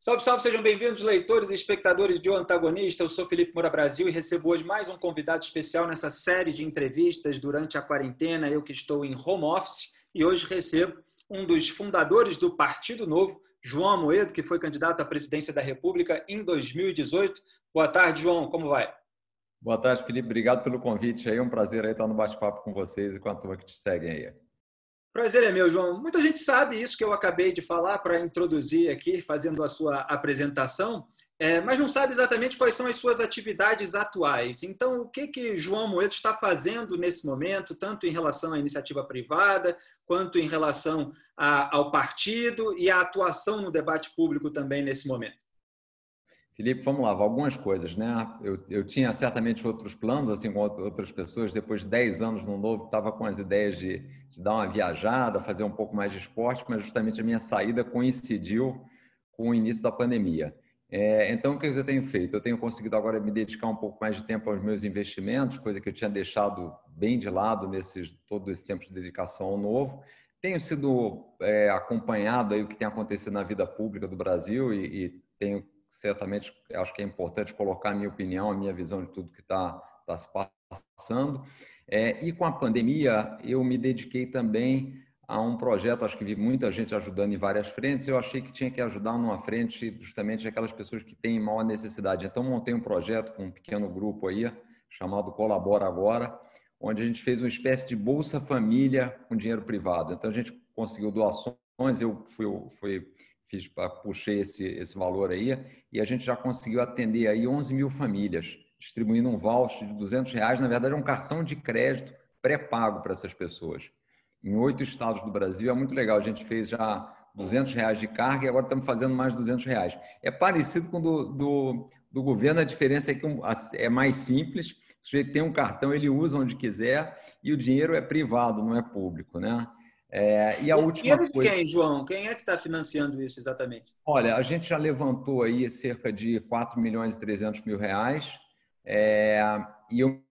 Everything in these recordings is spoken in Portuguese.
Salve, salve, sejam bem-vindos, leitores e espectadores de O Antagonista. Eu sou Felipe Moura Brasil e recebo hoje mais um convidado especial nessa série de entrevistas durante a quarentena, eu que estou em home office, e hoje recebo um dos fundadores do Partido Novo, João Amoedo, que foi candidato à presidência da República em 2018. Boa tarde, João, como vai? Boa tarde, Felipe. Obrigado pelo convite. É um prazer aí estar no bate-papo com vocês e com a turma que te seguem aí. Prazer é meu, João. Muita gente sabe isso que eu acabei de falar para introduzir aqui, fazendo a sua apresentação, mas não sabe exatamente quais são as suas atividades atuais. Então, o que João Amoedo está fazendo nesse momento, tanto em relação à iniciativa privada, quanto em relação ao partido e à atuação no debate público também nesse momento? Felipe, vamos lá, algumas coisas, né? Eu tinha certamente outros planos, assim, com outras pessoas. Depois de 10 anos no Novo, estava com as ideias de dar uma viajada, fazer um pouco mais de esporte, mas justamente a minha saída coincidiu com o início da pandemia. Então, o que eu tenho feito? Eu tenho conseguido agora me dedicar um pouco mais de tempo aos meus investimentos, coisa que eu tinha deixado bem de lado todo esse tempo de dedicação ao Novo. Tenho sido acompanhado aí o que tem acontecido na vida pública do Brasil e tenho certamente, acho que é importante colocar a minha opinião, a minha visão de tudo que está se passando. E com a pandemia, eu me dediquei também a um projeto, acho que vi muita gente ajudando em várias frentes, eu achei que tinha que ajudar numa frente justamente aquelas pessoas que têm maior necessidade. Então, montei um projeto com um pequeno grupo aí, chamado Colabora Agora, onde a gente fez uma espécie de Bolsa Família com dinheiro privado. Então, a gente conseguiu doações, eu puxei esse valor aí, e a gente já conseguiu atender aí 11 mil famílias, distribuindo um voucher de R$200, na verdade é um cartão de crédito pré-pago para essas pessoas. Em 8 estados do Brasil, é muito legal, a gente fez já R$200 de carga e agora estamos fazendo mais R$200. É parecido com o do governo, a diferença é que é mais simples, o sujeito tem um cartão, ele usa onde quiser e o dinheiro é privado, não é público, né? E a última dinheiro de coisa... quem, João? Quem é que está financiando isso exatamente? Olha, a gente já levantou aí cerca de 4 milhões e 300 mil reais, e eu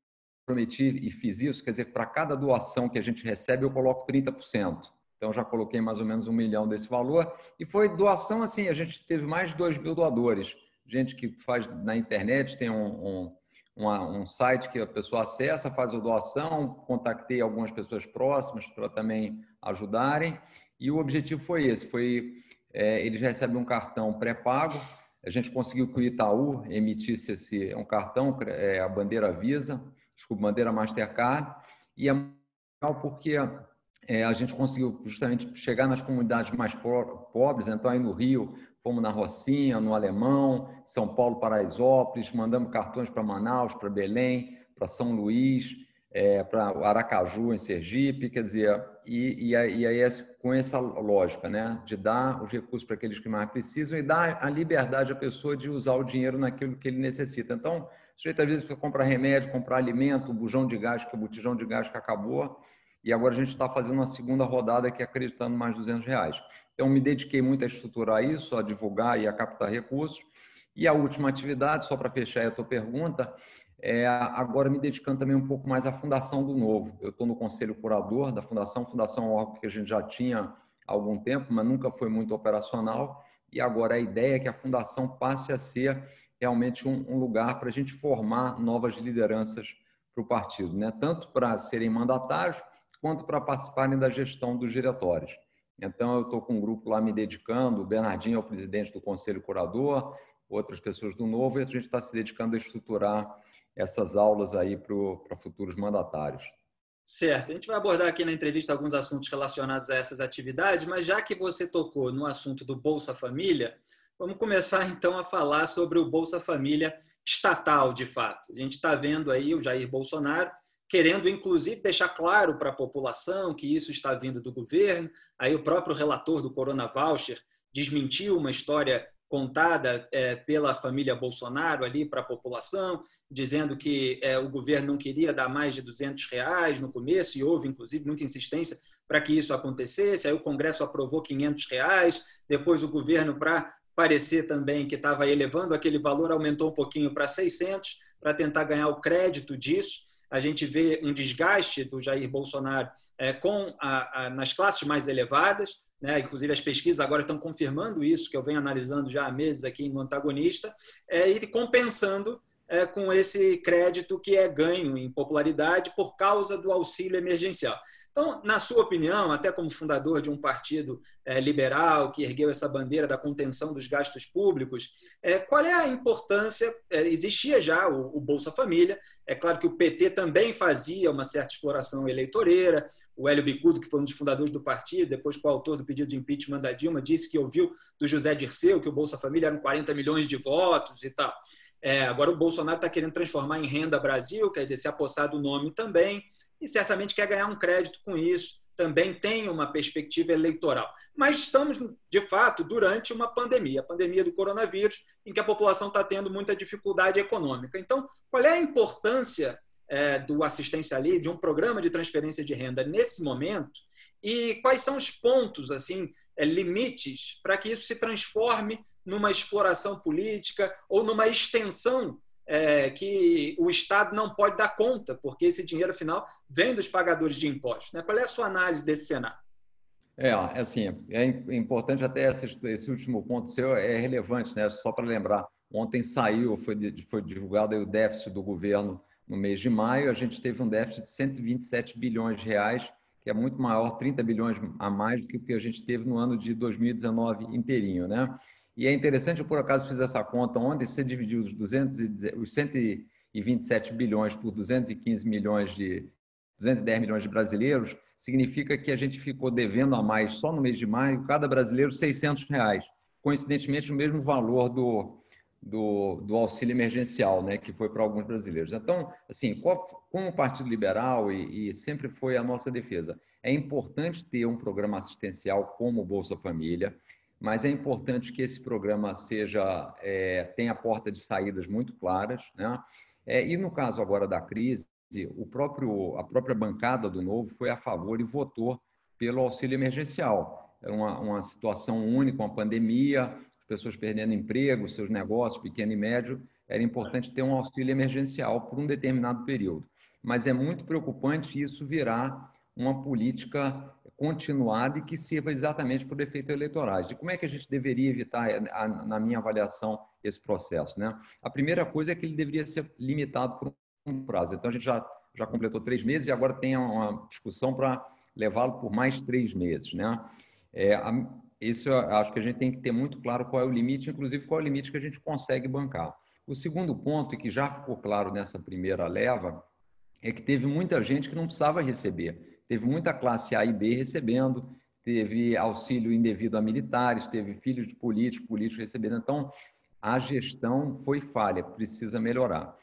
prometi e fiz isso, quer dizer, para cada doação que a gente recebe, eu coloco 30%. Então, já coloquei mais ou menos 1 milhão desse valor, e foi doação assim, a gente teve mais de 2 mil doadores, gente que faz na internet, tem um site que a pessoa acessa, faz a doação, contatei algumas pessoas próximas para também ajudarem, e o objetivo foi esse, eles recebem um cartão pré-pago, a gente conseguiu que o Itaú emitisse um cartão, a bandeira Visa, bandeira Mastercard, e é legal porque a gente conseguiu justamente chegar nas comunidades mais pobres, então aí no Rio, fomos na Rocinha, no Alemão, São Paulo, Paraisópolis, mandamos cartões para Manaus, para Belém, para São Luís, para Aracaju, em Sergipe, quer dizer, e aí com essa lógica, né, de dar os recursos para aqueles que mais precisam e dar a liberdade à pessoa de usar o dinheiro naquilo que ele necessita. Então, o sujeito às vezes precisa comprar remédio, comprar alimento, botijão de gás que acabou, e agora a gente está fazendo uma segunda rodada aqui acreditando mais R$200. Então, me dediquei muito a estruturar isso, a divulgar e a captar recursos. E a última atividade, só para fechar a tua pergunta, agora me dedicando também um pouco mais à Fundação do Novo. Eu estou no conselho curador da Fundação. Fundação é um órgão que a gente já tinha há algum tempo, mas nunca foi muito operacional. E agora a ideia é que a Fundação passe a ser realmente um lugar para a gente formar novas lideranças para o partido, né? Tanto para serem mandatários, quanto para participarem da gestão dos diretórios. Então, eu estou com um grupo lá me dedicando, o Bernardinho é o presidente do Conselho Curador, outras pessoas do Novo, e a gente está se dedicando a estruturar essas aulas aí para futuros mandatários. Certo. A gente vai abordar aqui na entrevista alguns assuntos relacionados a essas atividades, mas já que você tocou no assunto do Bolsa Família, vamos começar então a falar sobre o Bolsa Família estatal, de fato. A gente está vendo aí o Jair Bolsonaro querendo, inclusive, deixar claro para a população que isso está vindo do governo. Aí o próprio relator do Corona Voucher desmentiu uma história contada pela família Bolsonaro ali para a população, dizendo que o governo não queria dar mais de R$200 no começo, e houve, inclusive, muita insistência para que isso acontecesse. Aí o Congresso aprovou R$500, depois o governo, para parecer também que estava elevando aquele valor, aumentou um pouquinho para 600, para tentar ganhar o crédito disso. A gente vê um desgaste do Jair Bolsonaro nas classes mais elevadas, né? Inclusive as pesquisas agora estão confirmando isso, que eu venho analisando já há meses aqui no Antagonista, e compensando com esse crédito que é ganho em popularidade por causa do auxílio emergencial. Então, na sua opinião, até como fundador de um partido liberal que ergueu essa bandeira da contenção dos gastos públicos, qual é a importância? Existia já o Bolsa Família, é claro que o PT também fazia uma certa exploração eleitoreira, o Hélio Bicudo, que foi um dos fundadores do partido, depois coautor do pedido de impeachment da Dilma, disse que ouviu do José Dirceu que o Bolsa Família eram 40 milhões de votos e tal. Agora o Bolsonaro está querendo transformar em Renda Brasil, quer dizer, se apossar do nome também, e certamente quer ganhar um crédito com isso, também tem uma perspectiva eleitoral. Mas estamos, de fato, durante uma pandemia, a pandemia do coronavírus, em que a população está tendo muita dificuldade econômica. Então, qual é a importância do assistencialismo, de um programa de transferência de renda nesse momento, e quais são os pontos, assim, limites para que isso se transforme numa exploração política ou numa extensão que o Estado não pode dar conta, porque esse dinheiro, afinal, vem dos pagadores de impostos, né? Qual é a sua análise desse cenário? Assim, é importante até esse último ponto seu, é relevante, né? Só para lembrar, ontem foi divulgado aí o déficit do governo no mês de maio, a gente teve um déficit de 127 bilhões de reais, que é muito maior, 30 bilhões a mais do que o que a gente teve no ano de 2019 inteirinho, né? E é interessante, eu por acaso fiz essa conta ontem, se você dividir os 127 bilhões por 210 milhões de brasileiros, significa que a gente ficou devendo a mais só no mês de maio, cada brasileiro R$600. Coincidentemente, o mesmo valor do auxílio emergencial, né, que foi para alguns brasileiros. Então, assim, como o Partido Liberal, e sempre foi a nossa defesa, é importante ter um programa assistencial como o Bolsa Família, mas é importante que esse programa tenha porta de saídas muito claras, né? E no caso agora da crise, a própria bancada do Novo foi a favor e votou pelo auxílio emergencial. É uma situação única, uma pandemia, as pessoas perdendo emprego, seus negócios, pequeno e médio, era importante ter um auxílio emergencial por um determinado período. Mas é muito preocupante isso virar uma política continuada e que sirva exatamente para efeitos eleitorais. E como é que a gente deveria evitar, na minha avaliação, esse processo, né? A primeira coisa é que ele deveria ser limitado por um prazo. Então, a gente já completou 3 meses e agora tem uma discussão para levá-lo por mais 3 meses, né? Isso eu acho que a gente tem que ter muito claro qual é o limite, inclusive qual é o limite que a gente consegue bancar. O segundo ponto, e que já ficou claro nessa primeira leva, é que teve muita gente que não precisava receber. Teve muita classe A e B recebendo, teve auxílio indevido a militares, teve filhos de políticos recebendo. Então, a gestão foi falha, precisa melhorar.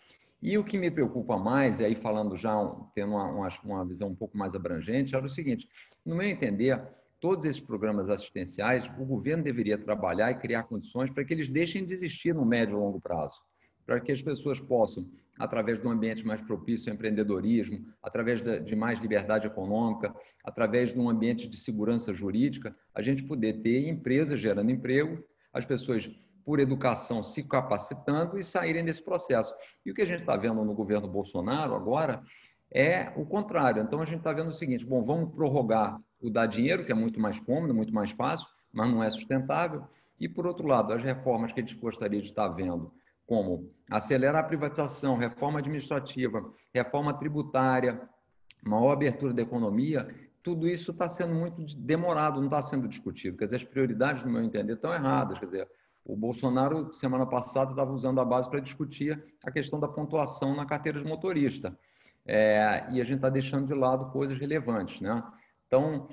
E o que me preocupa mais, e aí falando já, tendo uma visão um pouco mais abrangente, era o seguinte: no meu entender, todos esses programas assistenciais, o governo deveria trabalhar e criar condições para que eles deixem de existir no médio e longo prazo, para que as pessoas possam, através de um ambiente mais propício ao empreendedorismo, através de mais liberdade econômica, através de um ambiente de segurança jurídica, a gente poder ter empresas gerando emprego, as pessoas, por educação, se capacitando e saírem desse processo. E o que a gente está vendo no governo Bolsonaro agora é o contrário. Então, a gente está vendo o seguinte: bom, vamos prorrogar o dar dinheiro, que é muito mais cômodo, muito mais fácil, mas não é sustentável. E, por outro lado, as reformas que a gente gostaria de estar vendo, como acelerar a privatização, reforma administrativa, reforma tributária, maior abertura da economia, tudo isso está sendo muito demorado, não está sendo discutido. Quer dizer, as prioridades, no meu entender, estão erradas. Quer dizer, o Bolsonaro, semana passada, estava usando a base para discutir a questão da pontuação na carteira de motorista. E a gente está deixando de lado coisas relevantes, né? Então,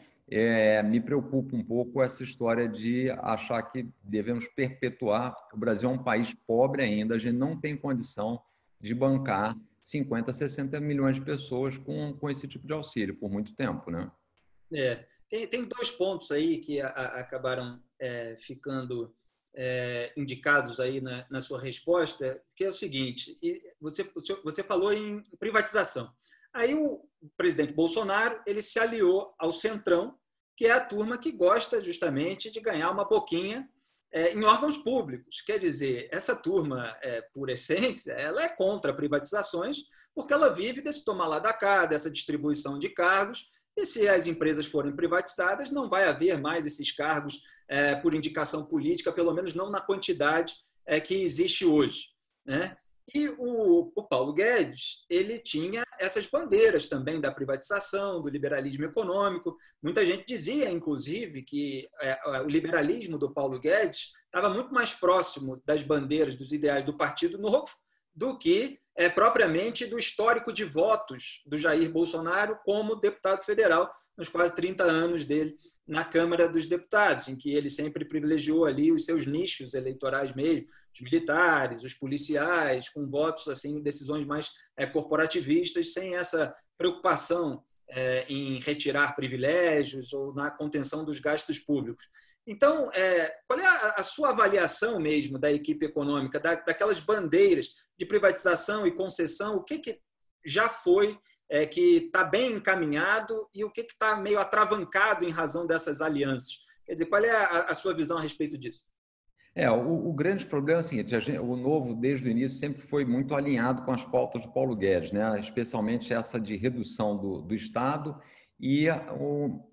me preocupa um pouco essa história de achar que devemos perpetuar. O Brasil é um país pobre ainda, a gente não tem condição de bancar 50, 60 milhões de pessoas com esse tipo de auxílio por muito tempo, né? Tem 2 pontos aí que acabaram ficando indicados aí na sua resposta, que é o seguinte: você falou em privatização. Aí o presidente Bolsonaro ele se aliou ao Centrão, que é a turma que gosta justamente de ganhar uma boquinha em órgãos públicos. Quer dizer, essa turma, por essência, ela é contra privatizações, porque ela vive desse tomar lá da cá, dessa distribuição de cargos, E se as empresas forem privatizadas, não vai haver mais esses cargos por indicação política, pelo menos não na quantidade que existe hoje, né? E o Paulo Guedes, ele tinha essas bandeiras também da privatização, do liberalismo econômico. Muita gente dizia, inclusive, que o liberalismo do Paulo Guedes estava muito mais próximo das bandeiras, dos ideais do Partido Novo, do que propriamente do histórico de votos do Jair Bolsonaro como deputado federal, nos quase 30 anos dele na Câmara dos Deputados, em que ele sempre privilegiou ali os seus nichos eleitorais mesmo, os militares, os policiais, com votos, assim, decisões mais corporativistas, sem essa preocupação em retirar privilégios ou na contenção dos gastos públicos. Então, qual é a sua avaliação mesmo da equipe econômica, daquelas bandeiras de privatização e concessão? O que já foi que está bem encaminhado e o que está meio atravancado em razão dessas alianças? Quer dizer, qual é a sua visão a respeito disso? O grande problema é o seguinte: o Novo, desde o início, sempre foi muito alinhado com as pautas do Paulo Guedes, né? Especialmente essa de redução do Estado e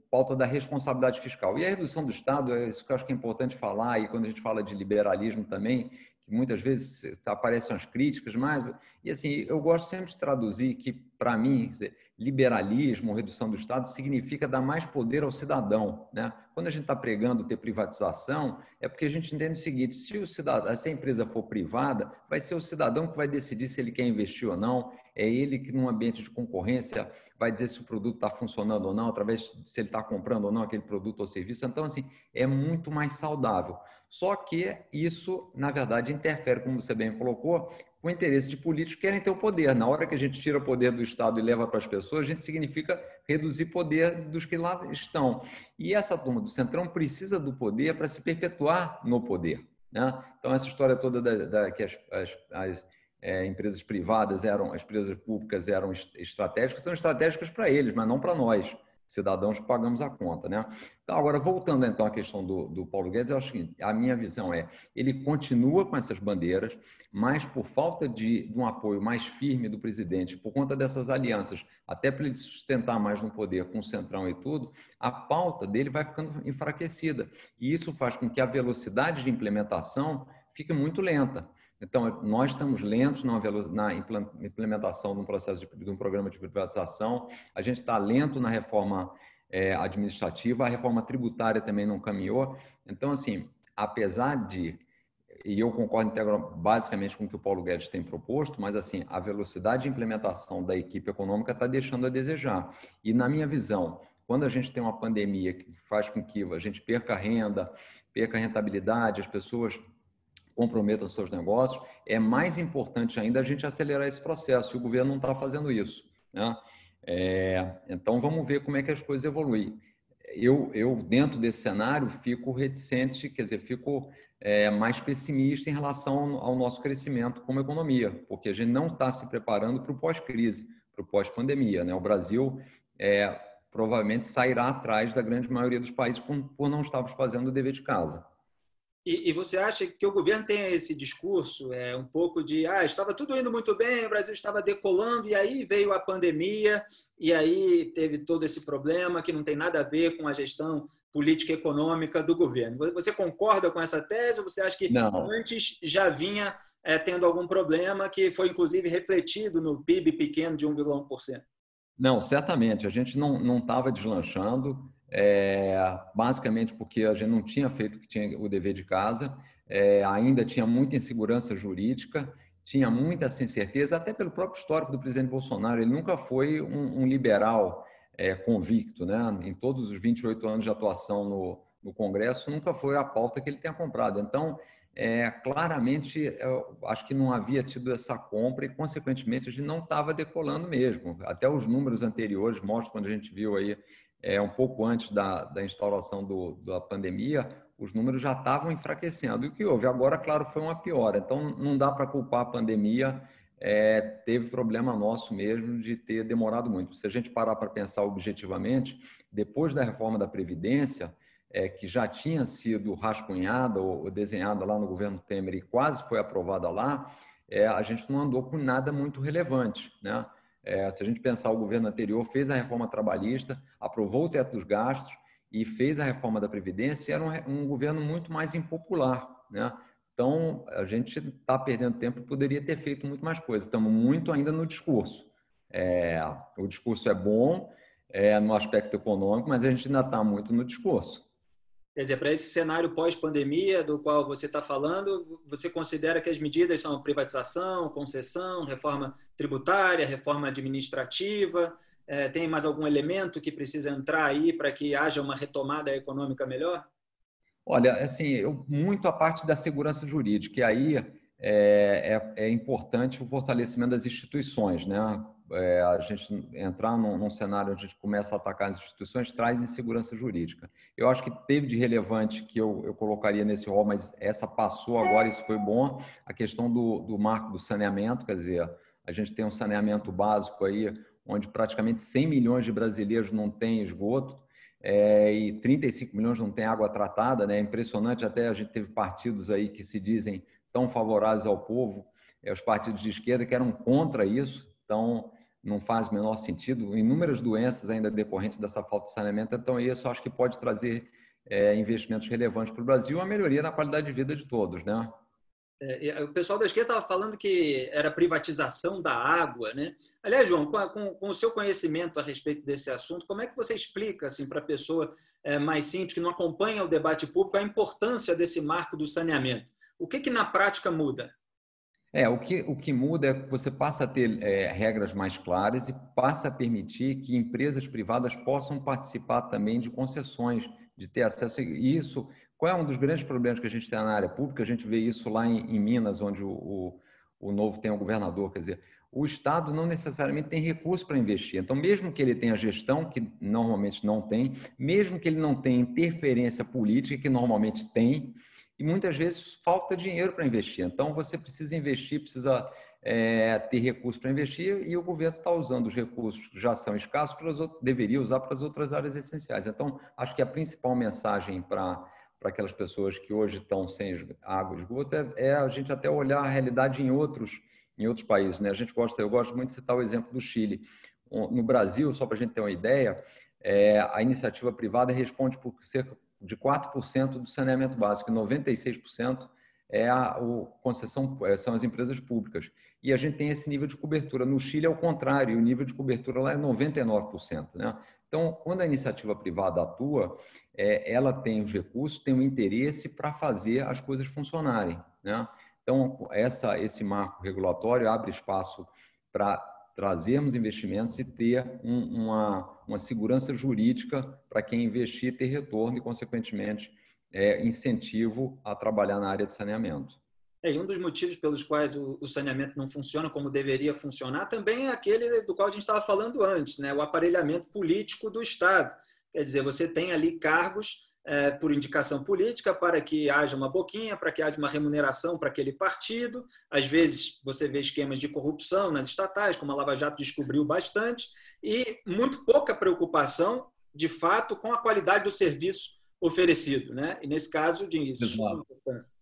pauta da responsabilidade fiscal. E a redução do Estado, é isso que eu acho que é importante falar, e quando a gente fala de liberalismo também, que muitas vezes aparecem as críticas, mas, e assim, eu gosto sempre de traduzir que, para mim, liberalismo, redução do Estado, significa dar mais poder ao cidadão, né? Quando a gente está pregando ter privatização, é porque a gente entende o seguinte: se a empresa for privada, vai ser o cidadão que vai decidir se ele quer investir ou não, é ele que, num ambiente de concorrência, vai dizer se o produto está funcionando ou não, através de se ele está comprando ou não aquele produto ou serviço. Então, assim, é muito mais saudável. Só que isso, na verdade, interfere, como você bem colocou, com o interesse de políticos que querem ter o poder. Na hora que a gente tira o poder do Estado e leva para as pessoas, a gente significa reduzir poder dos que lá estão. E essa turma do Centrão precisa do poder para se perpetuar no poder, né? Então, essa história toda que as empresas privadas as empresas públicas eram estratégicas, são estratégicas para eles, mas não para nós, cidadãos que pagamos a conta, né? Então, agora, voltando então à questão do Paulo Guedes, eu acho que a minha visão ele continua com essas bandeiras, mas por falta de um apoio mais firme do presidente, por conta dessas alianças, até para ele se sustentar mais no poder com o Centrão e tudo, a pauta dele vai ficando enfraquecida. E isso faz com que a velocidade de implementação fique muito lenta. Então, nós estamos lentos na implementação de um processo de um programa de privatização, a gente está lento na reforma administrativa, a reforma tributária também não caminhou. Então, assim, apesar de, e eu concordo basicamente com o que o Paulo Guedes tem proposto, mas assim, a velocidade de implementação da equipe econômica está deixando a desejar. E na minha visão, quando a gente tem uma pandemia que faz com que a gente perca renda, perca rentabilidade, as pessoas comprometam seus negócios, é mais importante ainda a gente acelerar esse processo, e o governo não está fazendo isso, né? Então, vamos ver como é que as coisas evoluem. Eu dentro desse cenário, fico reticente, quer dizer, fico mais pessimista em relação ao nosso crescimento como economia, porque a gente não está se preparando para o pós-crise, para o pós-pandemia, né? O Brasil provavelmente sairá atrás da grande maioria dos países por não estarmos fazendo o dever de casa. E você acha que o governo tem esse discurso, um pouco de estava tudo indo muito bem, o Brasil estava decolando, e aí veio a pandemia, e aí teve todo esse problema que não tem nada a ver com a gestão política e econômica do governo. Você concorda com essa tese ou você acha que não. Antes já vinha tendo algum problema que foi, inclusive, refletido no PIB pequeno de 1,1%? Não, certamente. A gente não estava deslanchando, basicamente porque a gente não tinha feito o que tinha o dever de casa, ainda tinha muita insegurança jurídica, tinha muita incerteza, até pelo próprio histórico do presidente Bolsonaro. Ele nunca foi um liberal convicto, né? Em todos os 28 anos de atuação no Congresso, nunca foi a pauta que ele tenha comprado. Então, claramente, eu acho que não havia tido essa compra e, consequentemente, a gente não estava decolando mesmo. Até os números anteriores mostram, quando a gente viu aí, um pouco antes da instauração da pandemia, os números já estavam enfraquecendo. E o que houve? Agora, claro, foi uma piora. Então, não dá para culpar a pandemia, teve problema nosso mesmo de ter demorado muito. Se a gente parar para pensar objetivamente, depois da reforma da Previdência, que já tinha sido rascunhada ou desenhada lá no governo Temer e quase foi aprovada lá, a gente não andou com nada muito relevante, né? Se a gente pensar, o governo anterior fez a reforma trabalhista, aprovou o teto dos gastos e fez a reforma da Previdência, e era um governo muito mais impopular, né? Então, a gente está perdendo tempo e poderia ter feito muito mais coisas. Estamos muito ainda no discurso. O discurso é bom no aspecto econômico, mas a gente ainda está muito no discurso. Quer dizer, para esse cenário pós-pandemia do qual você está falando, você considera que as medidas são privatização, concessão, reforma tributária, reforma administrativa? Tem mais algum elemento que precisa entrar aí para que haja uma retomada econômica melhor? Olha, assim, muito a parte da segurança jurídica, e aí é importante o fortalecimento das instituições, né? A gente entrar num cenário onde a gente começa a atacar as instituições traz insegurança jurídica. Eu acho que teve de relevante que eu colocaria nesse rol, mas essa passou agora, isso foi bom, a questão do marco do saneamento, quer dizer, a gente tem um saneamento básico aí, onde praticamente 100 milhões de brasileiros não têm esgoto, e 35 milhões não têm água tratada, né? É impressionante, até a gente teve partidos aí que se dizem tão favoráveis ao povo, os partidos de esquerda que eram contra isso, então não faz o menor sentido. Inúmeras doenças ainda decorrentes dessa falta de saneamento, então isso acho que pode trazer investimentos relevantes para o Brasil e uma melhoria na qualidade de vida de todos, né? O pessoal da esquerda estava falando que era privatização da água, né? Aliás, João, com o seu conhecimento a respeito desse assunto, como é que você explica assim, para a pessoa mais simples, que não acompanha o debate público, a importância desse marco do saneamento? O que na prática muda? O que muda é que você passa a ter regras mais claras e passa a permitir que empresas privadas possam participar também de concessões, de ter acesso a isso. Qual é um dos grandes problemas que a gente tem na área pública? A gente vê isso lá em Minas, onde o Novo tem um governador. Quer dizer, o Estado não necessariamente tem recurso para investir. Então, mesmo que ele tenha gestão, que normalmente não tem, mesmo que ele não tenha interferência política, que normalmente tem, e muitas vezes falta dinheiro para investir. Então, você precisa investir, precisa ter recursos para investir, e o governo está usando os recursos que já são escassos, deveria usar para as outras áreas essenciais. Então, acho que a principal mensagem para aquelas pessoas que hoje estão sem água e esgoto é a gente até olhar a realidade em outros países, né? Eu gosto muito de citar o exemplo do Chile. No Brasil, só para a gente ter uma ideia, a iniciativa privada responde por cerca de 4% do saneamento básico, e 96% concessão, são as empresas públicas. E a gente tem esse nível de cobertura. No Chile é o contrário, o nível de cobertura lá é 99%, né? Então, quando a iniciativa privada atua, ela tem os recursos, tem o interesse para fazer as coisas funcionarem, né? Então, esse marco regulatório abre espaço para trazermos investimentos e ter uma segurança jurídica para quem investir, ter retorno e, consequentemente, incentivo a trabalhar na área de saneamento. E um dos motivos pelos quais o saneamento não funciona como deveria funcionar também é aquele do qual a gente estava falando antes, né? O aparelhamento político do Estado. Quer dizer, você tem ali cargos por indicação política para que haja uma boquinha, para que haja uma remuneração para aquele partido. Às vezes você vê esquemas de corrupção nas estatais, como a Lava Jato descobriu bastante, e muito pouca preocupação, de fato, com a qualidade do serviço oferecido, né? E nesse caso, de suma importância.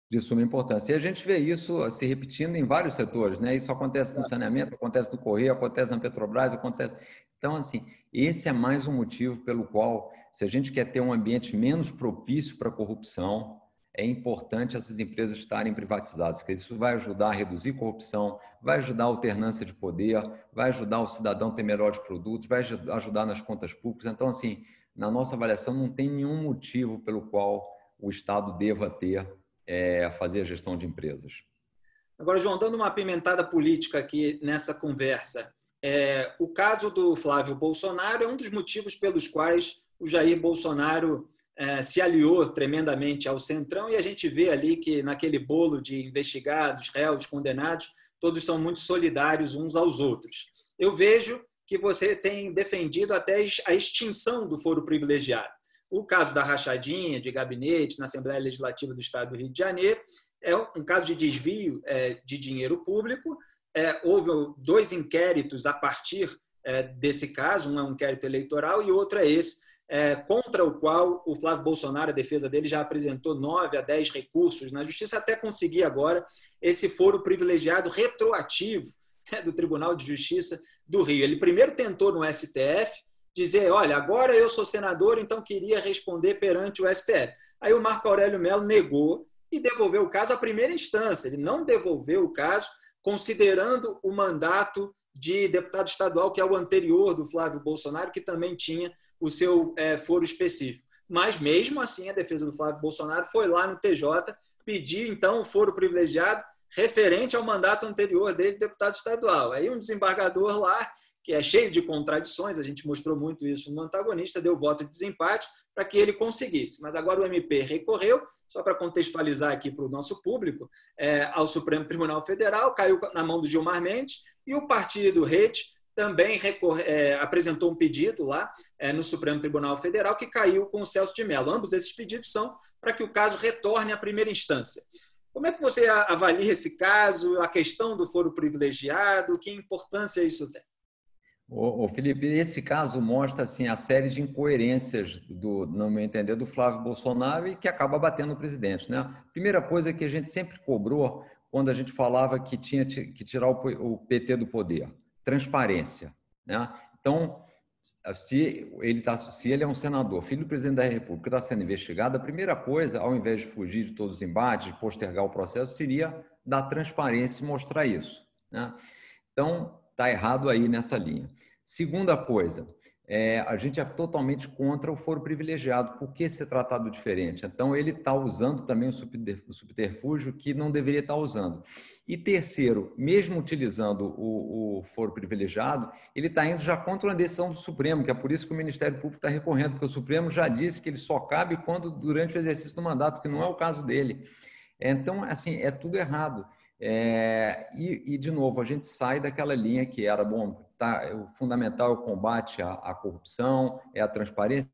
De suma importância. E a gente vê isso se repetindo em vários setores, né? Isso acontece no saneamento, acontece no Correio, acontece na Petrobras, acontece... Então, assim, esse é mais um motivo pelo qual, se a gente quer ter um ambiente menos propício para a corrupção, é importante essas empresas estarem privatizadas, porque isso vai ajudar a reduzir corrupção, vai ajudar a alternância de poder, vai ajudar o cidadão a ter melhores produtos, vai ajudar nas contas públicas. Então, assim, na nossa avaliação, não tem nenhum motivo pelo qual o Estado deva fazer a gestão de empresas. Agora, João, dando uma apimentada política aqui nessa conversa, o caso do Flávio Bolsonaro é um dos motivos pelos quais o Jair Bolsonaro se aliou tremendamente ao Centrão, e a gente vê ali que naquele bolo de investigados, réus, condenados, todos são muito solidários uns aos outros. Eu vejo que você tem defendido até a extinção do foro privilegiado. O caso da rachadinha de gabinete na Assembleia Legislativa do Estado do Rio de Janeiro é um caso de desvio de dinheiro público. Houve 2 inquéritos a partir desse caso, um é um inquérito eleitoral e outro é esse, contra o qual o Flávio Bolsonaro, a defesa dele, já apresentou 9 a 10 recursos na Justiça até conseguir agora esse foro privilegiado retroativo do Tribunal de Justiça do Rio. Ele primeiro tentou no STF dizer, olha, agora eu sou senador, então queria responder perante o STF. Aí o Marco Aurélio Mello negou e devolveu o caso à primeira instância. Ele não devolveu o caso considerando o mandato de deputado estadual, que é o anterior do Flávio Bolsonaro, que também tinha o seu foro específico. Mas, mesmo assim, a defesa do Flávio Bolsonaro foi lá no TJ pedir, então, o foro privilegiado referente ao mandato anterior dele, deputado estadual. Aí um desembargador lá, que é cheio de contradições, a gente mostrou muito isso no antagonista, deu voto de desempate para que ele conseguisse. Mas agora o MP recorreu, só para contextualizar aqui para o nosso público, ao Supremo Tribunal Federal, caiu na mão do Gilmar Mendes, e o partido Rede também apresentou um pedido lá no Supremo Tribunal Federal, que caiu com o Celso de Mello. Ambos esses pedidos são para que o caso retorne à primeira instância. Como é que você avalia esse caso, a questão do foro privilegiado, que importância isso tem? Ô, Felipe, esse caso mostra assim, a série de incoerências, no meu entender, do Flávio Bolsonaro e que acaba batendo no presidente, né? Primeira coisa que a gente sempre cobrou quando a gente falava que tinha que tirar o PT do poder, transparência, né? Então, se ele é um senador, filho do presidente da República, está sendo investigado, a primeira coisa, ao invés de fugir de todos os embates, de postergar o processo, seria dar transparência e mostrar isso, né? Então, está errado aí nessa linha. Segunda coisa, a gente é totalmente contra o foro privilegiado. Por que ser tratado diferente? Então, ele está usando também o subterfúgio que não deveria estar usando. E terceiro, mesmo utilizando o foro privilegiado, ele está indo já contra uma decisão do Supremo, que é por isso que o Ministério Público está recorrendo, porque o Supremo já disse que ele só cabe durante o exercício do mandato, que não é o caso dele. Então, assim, é tudo errado. De novo, a gente sai daquela linha que era, bom, o fundamental é o combate à corrupção, é a transparência.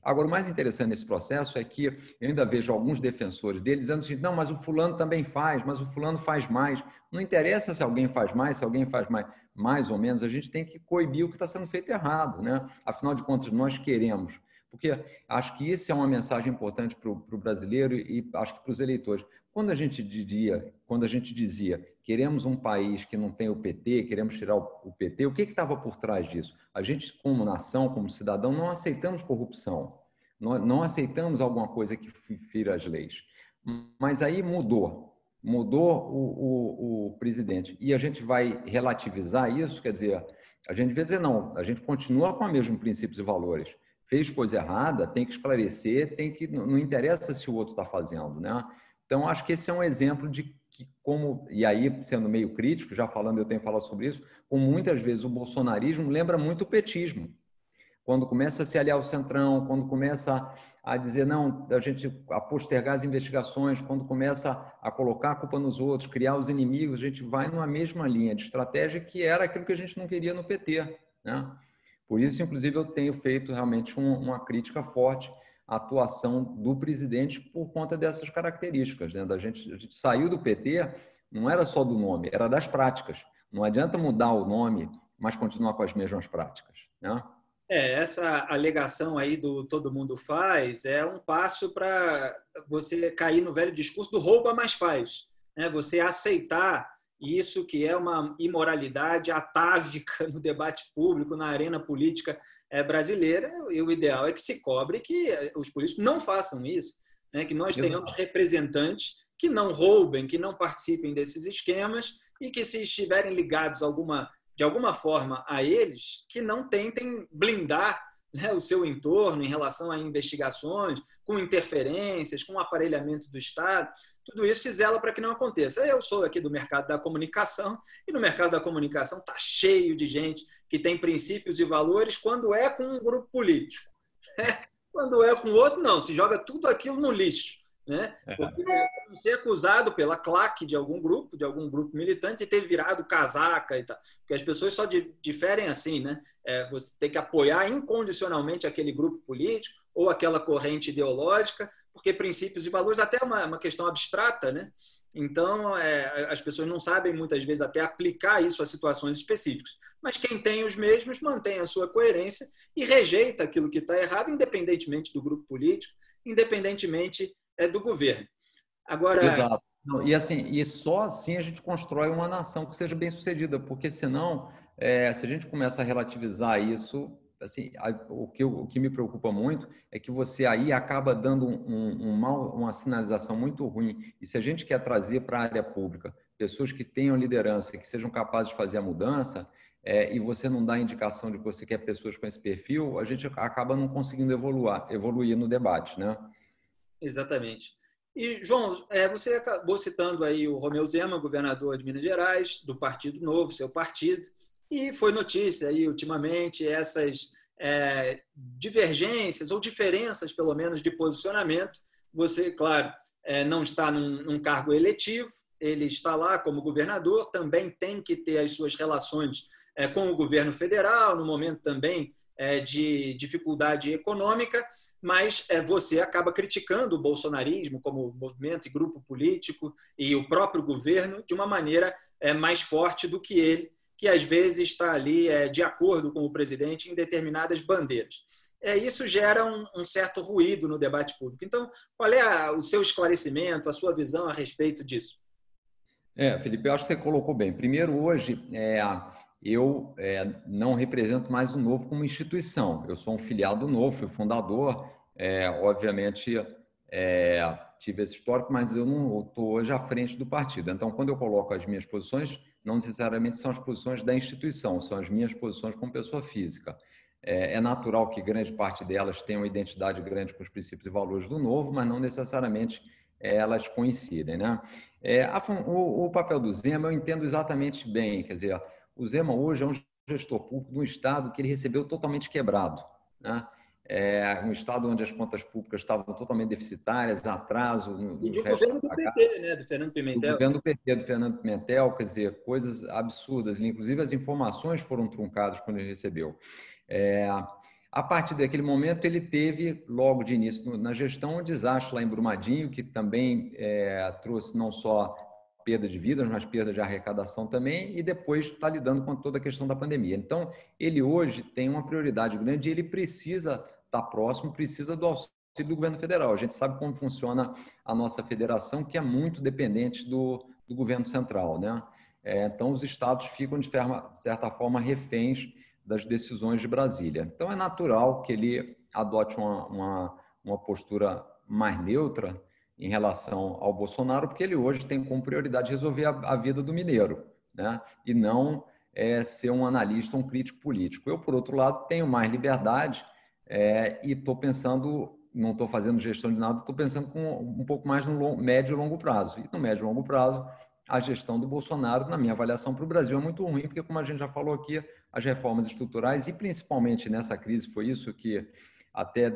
Agora, o mais interessante nesse processo é que eu ainda vejo alguns defensores dele dizendo assim, não, mas o fulano também faz, mas o fulano faz mais. Não interessa se alguém faz mais, se alguém faz mais ou menos, a gente tem que coibir o que está sendo feito errado, né? Afinal de contas, nós queremos, porque acho que isso é uma mensagem importante para o brasileiro e acho que para os eleitores. Quando a gente dizia queremos um país que não tem o PT, queremos tirar o PT, o que estava por trás disso? A gente, como nação, como cidadão, não aceitamos corrupção, não aceitamos alguma coisa que fira as leis. Mas aí mudou o presidente. E a gente vai relativizar isso, quer dizer, a gente vai dizer não, a gente continua com os mesmos princípios e valores. Fez coisa errada, tem que esclarecer, não interessa se o outro está fazendo, né? Então, acho que esse é um exemplo de que como, e aí sendo meio crítico, já falando, eu tenho falado sobre isso, como muitas vezes o bolsonarismo lembra muito o petismo. Quando começa a se aliar ao centrão, quando começa a dizer, não, a postergar as investigações, quando começa a colocar a culpa nos outros, criar os inimigos, a gente vai numa mesma linha de estratégia que era aquilo que a gente não queria no PT, né? Por isso, inclusive, eu tenho feito realmente uma crítica forte a atuação do presidente por conta dessas características, né? A gente saiu do PT, não era só do nome, era das práticas. Não adianta mudar o nome, mas continuar com as mesmas práticas, né? Essa alegação aí do todo mundo faz é um passo para você cair no velho discurso do rouba, mas faz, né? Você aceitar isso que é uma imoralidade atávica no debate público, na arena política brasileira, e o ideal é que se cobre que os políticos não façam isso, né? Que nós tenhamos representantes que não roubem, que não participem desses esquemas e que, se estiverem ligados de alguma forma a eles, que não tentem blindar, né, o seu entorno em relação a investigações, com interferências, com aparelhamento do Estado. Tudo isso se zela para que não aconteça. Eu sou aqui do mercado da comunicação e no mercado da comunicação está cheio de gente que tem princípios e valores quando é com um grupo político. Quando é com outro, não. Se joga tudo aquilo no lixo, né? Porque não ser acusado pela claque de algum grupo militante, de ter virado casaca e tal. Porque as pessoas só diferem assim, né? Você tem que apoiar incondicionalmente aquele grupo político ou aquela corrente ideológica, porque princípios e valores até é uma questão abstrata, né? Então, as pessoas não sabem muitas vezes até aplicar isso a situações específicas. Mas quem tem os mesmos mantém a sua coerência e rejeita aquilo que está errado, independentemente do grupo político, independentemente do governo. Agora, exato. Não, e assim, e só assim a gente constrói uma nação que seja bem-sucedida, porque senão, se a gente começa a relativizar isso, assim, o que me preocupa muito é que você aí acaba dando uma sinalização muito ruim. E se a gente quer trazer para a área pública pessoas que tenham liderança, que sejam capazes de fazer a mudança, e você não dá indicação de que você quer pessoas com esse perfil, a gente acaba não conseguindo evoluir no debate, né? Exatamente. E, João, você acabou citando aí o Romeu Zema, governador de Minas Gerais, do Partido Novo, seu partido, e foi notícia aí ultimamente essas divergências ou diferenças, pelo menos, de posicionamento. Você, claro, não está num cargo eletivo, ele está lá como governador, também tem que ter as suas relações com o governo federal, no momento também de dificuldade econômica, mas você acaba criticando o bolsonarismo como movimento e grupo político e o próprio governo de uma maneira mais forte do que ele, que às vezes está ali de acordo com o presidente em determinadas bandeiras. Isso gera um certo ruído no debate público. Então, qual é o seu esclarecimento, a sua visão a respeito disso? Felipe, eu acho que você colocou bem. Primeiro, hoje, eu não represento mais o Novo como instituição. Eu sou um filiado do Novo, fui fundador. Obviamente, tive esse histórico, mas eu não estou hoje à frente do partido. Então, quando eu coloco as minhas posições, não necessariamente são as posições da instituição, são as minhas posições como pessoa física. É natural que grande parte delas tenham uma identidade grande com os princípios e valores do Novo, mas não necessariamente elas coincidem, né? O papel do Zema eu entendo exatamente bem, quer dizer, o Zema hoje é um gestor público de um estado que ele recebeu totalmente quebrado, né? Um estado onde as contas públicas estavam totalmente deficitárias, atraso E nos do restos governo a do pagar. PT, né, do Fernando Do Pimentel. governo do PT, do Fernando Pimentel, quer dizer, coisas absurdas, inclusive as informações foram truncadas quando ele recebeu. A partir daquele momento, ele teve, logo de início na gestão, um desastre lá em Brumadinho, que também trouxe não só perda de vidas, mas perda de arrecadação também, e depois está lidando com toda a questão da pandemia. Então, ele hoje tem uma prioridade grande e ele precisa estar próximo, precisa do auxílio do governo federal. A gente sabe como funciona a nossa federação, que é muito dependente do governo central, né? Então, os estados ficam, de certa forma, reféns das decisões de Brasília. Então, é natural que ele adote uma postura mais neutra em relação ao Bolsonaro, porque ele hoje tem como prioridade resolver a vida do mineiro, né? E não ser um analista, um crítico político. Eu, por outro lado, tenho mais liberdade e estou pensando, não estou fazendo gestão de nada, estou pensando com um pouco mais no médio e longo prazo. E no médio e longo prazo, a gestão do Bolsonaro, na minha avaliação, para o Brasil é muito ruim, porque, como a gente já falou aqui, as reformas estruturais, e principalmente nessa crise, foi isso que até,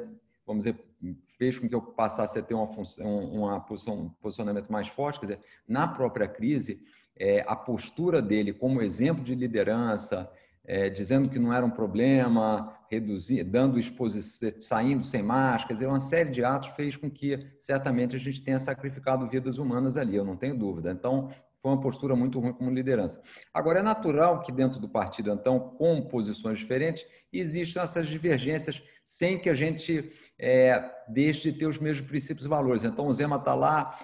vamos dizer, fez com que eu passasse a ter um posicionamento mais forte. Quer dizer, na própria crise, a postura dele como exemplo de liderança, dizendo que não era um problema, dando exposição, saindo sem máscara, quer dizer, uma série de atos fez com que, certamente, a gente tenha sacrificado vidas humanas ali, eu não tenho dúvida. Então, foi uma postura muito ruim como liderança. Agora, é natural que dentro do partido, então, com posições diferentes, existam essas divergências sem que a gente deixe de ter os mesmos princípios e valores. Então, o Zema está lá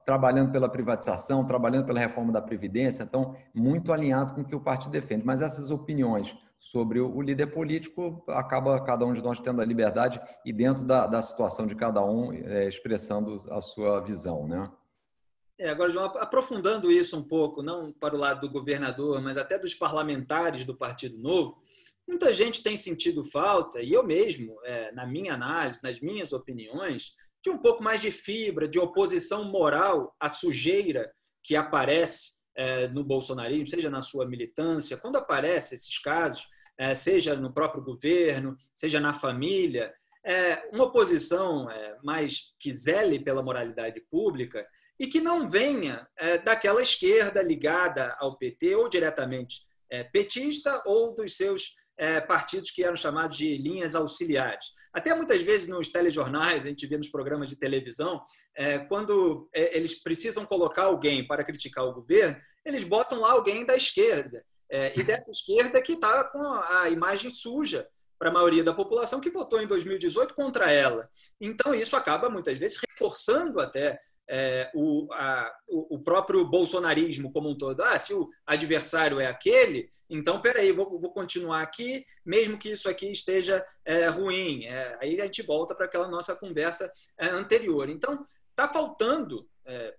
trabalhando pela privatização, trabalhando pela reforma da Previdência, então, muito alinhado com o que o partido defende. Mas essas opiniões sobre o líder político, acaba cada um de nós tendo a liberdade e dentro da situação de cada um, expressando a sua visão, né? Agora, João, aprofundando isso um pouco, não para o lado do governador, mas até dos parlamentares do Partido Novo, muita gente tem sentido falta, e eu mesmo, na minha análise, nas minhas opiniões, de um pouco mais de fibra, de oposição moral à sujeira que aparece no bolsonarismo, seja na sua militância, quando aparecem esses casos, seja no próprio governo, seja na família, uma oposição mais que zele pela moralidade pública e que não venha daquela esquerda ligada ao PT ou diretamente petista ou dos seus partidos que eram chamados de linhas auxiliares. Até muitas vezes nos telejornais, a gente vê nos programas de televisão, quando eles precisam colocar alguém para criticar o governo, eles botam lá alguém da esquerda, e dessa esquerda que está com a imagem suja para a maioria da população que votou em 2018 contra ela. Então, isso acaba, muitas vezes, reforçando até o próprio bolsonarismo como um todo. Se o adversário é aquele, então, peraí, vou continuar aqui, mesmo que isso aqui esteja ruim. Aí a gente volta para aquela nossa conversa anterior. Então, está faltando,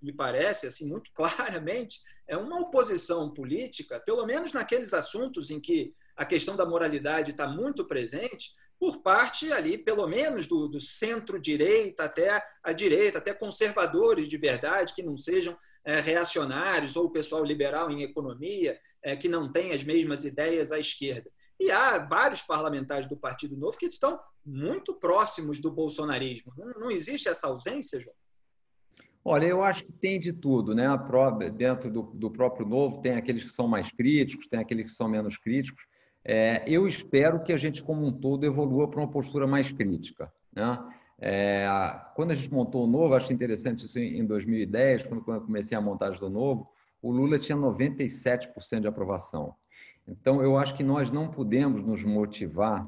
me parece, assim, muito claramente, uma oposição política, pelo menos naqueles assuntos em que a questão da moralidade está muito presente, por parte ali, pelo menos do centro-direita até a direita, até conservadores de verdade, que não sejam reacionários, ou o pessoal liberal em economia, que não tem as mesmas ideias à esquerda. E há vários parlamentares do Partido Novo que estão muito próximos do bolsonarismo. Não existe essa ausência, João? Olha, eu acho que tem de tudo, né? Dentro do próprio Novo, tem aqueles que são mais críticos, tem aqueles que são menos críticos. Eu espero que a gente, como um todo, evolua para uma postura mais crítica, né? Quando a gente montou o Novo, acho interessante isso em 2010, quando eu comecei a montagem do Novo, o Lula tinha 97% de aprovação. Então, eu acho que nós não podemos nos motivar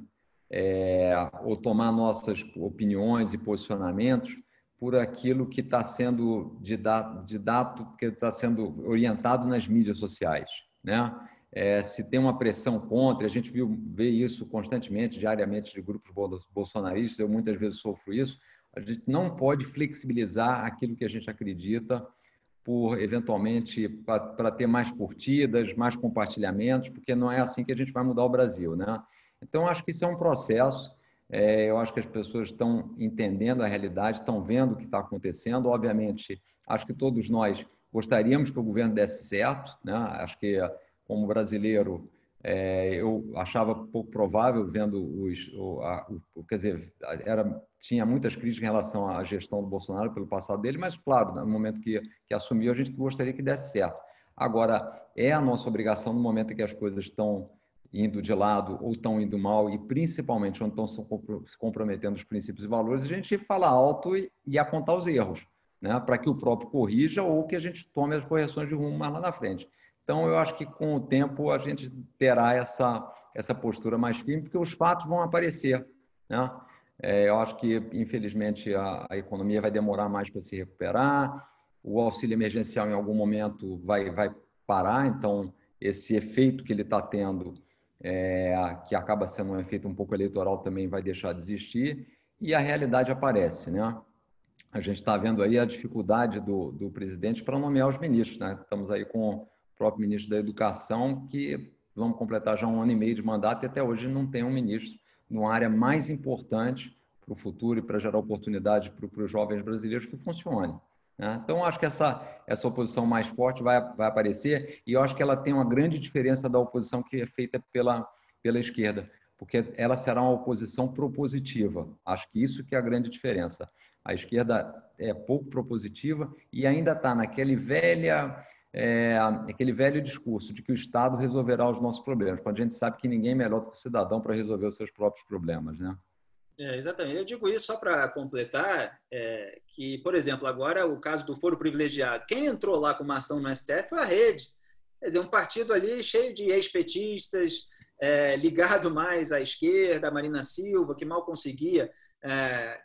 ou tomar nossas opiniões e posicionamentos por aquilo que está sendo que está sendo orientado nas mídias sociais, né? Se tem uma pressão contra, a gente vê isso constantemente, diariamente, de grupos bolsonaristas, eu muitas vezes sofro isso, a gente não pode flexibilizar aquilo que a gente acredita eventualmente, para ter mais curtidas, mais compartilhamentos, porque não é assim que a gente vai mudar o Brasil, né? Então, acho que isso é um processo. Eu acho que as pessoas estão entendendo a realidade, estão vendo o que está acontecendo. Obviamente, acho que todos nós gostaríamos que o governo desse certo, né? Acho que, como brasileiro, eu achava pouco provável, vendo quer dizer, tinha muitas críticas em relação à gestão do Bolsonaro pelo passado dele, mas, claro, no momento que assumiu, a gente gostaria que desse certo. Agora, é a nossa obrigação, no momento em que as coisas estão indo de lado ou estão indo mal, e principalmente onde estão se comprometendo os princípios e valores, a gente falar alto e apontar os erros, né? Para que o próprio corrija ou que a gente tome as correções de rumo mais lá na frente. Então, eu acho que com o tempo a gente terá essa postura mais firme, porque os fatos vão aparecer, né? Eu acho que, infelizmente, a economia vai demorar mais para se recuperar, o auxílio emergencial em algum momento vai parar, então esse efeito que ele está tendo, que acaba sendo um efeito um pouco eleitoral, também vai deixar de existir, e a realidade aparece, né? A gente está vendo aí a dificuldade do presidente para nomear os ministros, né? Estamos aí com o próprio ministro da Educação, que vamos completar já 1 ano e meio de mandato, e até hoje não tem um ministro numa área mais importante para o futuro e para gerar oportunidade para os jovens brasileiros que funcione, né? Então, acho que essa oposição mais forte vai aparecer, e eu acho que ela tem uma grande diferença da oposição que é feita pela esquerda, porque ela será uma oposição propositiva. Acho que isso que é a grande diferença. A esquerda é pouco propositiva e ainda está naquele velho discurso de que o Estado resolverá os nossos problemas, quando a gente sabe que ninguém é melhor do que o cidadão para resolver os seus próprios problemas, né? Exatamente. Eu digo isso só para completar, que, por exemplo, agora o caso do foro privilegiado. Quem entrou lá com uma ação no STF foi a Rede. Quer dizer, um partido ali cheio de ex-petistas, ligado mais à esquerda, a Marina Silva, que mal conseguia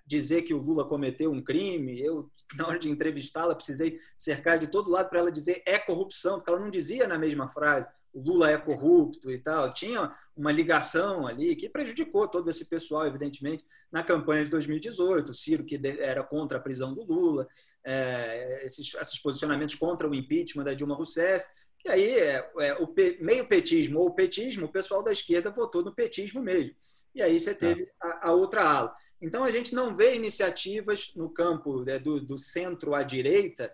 dizer que o Lula cometeu um crime. Eu, na hora de entrevistá-la, precisei cercar de todo lado para ela dizer corrupção, porque ela não dizia na mesma frase o Lula é corrupto e tal. Tinha uma ligação ali que prejudicou todo esse pessoal, evidentemente, na campanha de 2018. O Ciro, que era contra a prisão do Lula, esses posicionamentos contra o impeachment da Dilma Rousseff. E aí, o meio petismo ou o petismo, o pessoal da esquerda votou no petismo mesmo. E aí você teve a outra ala. Então, a gente não vê iniciativas no campo do centro à direita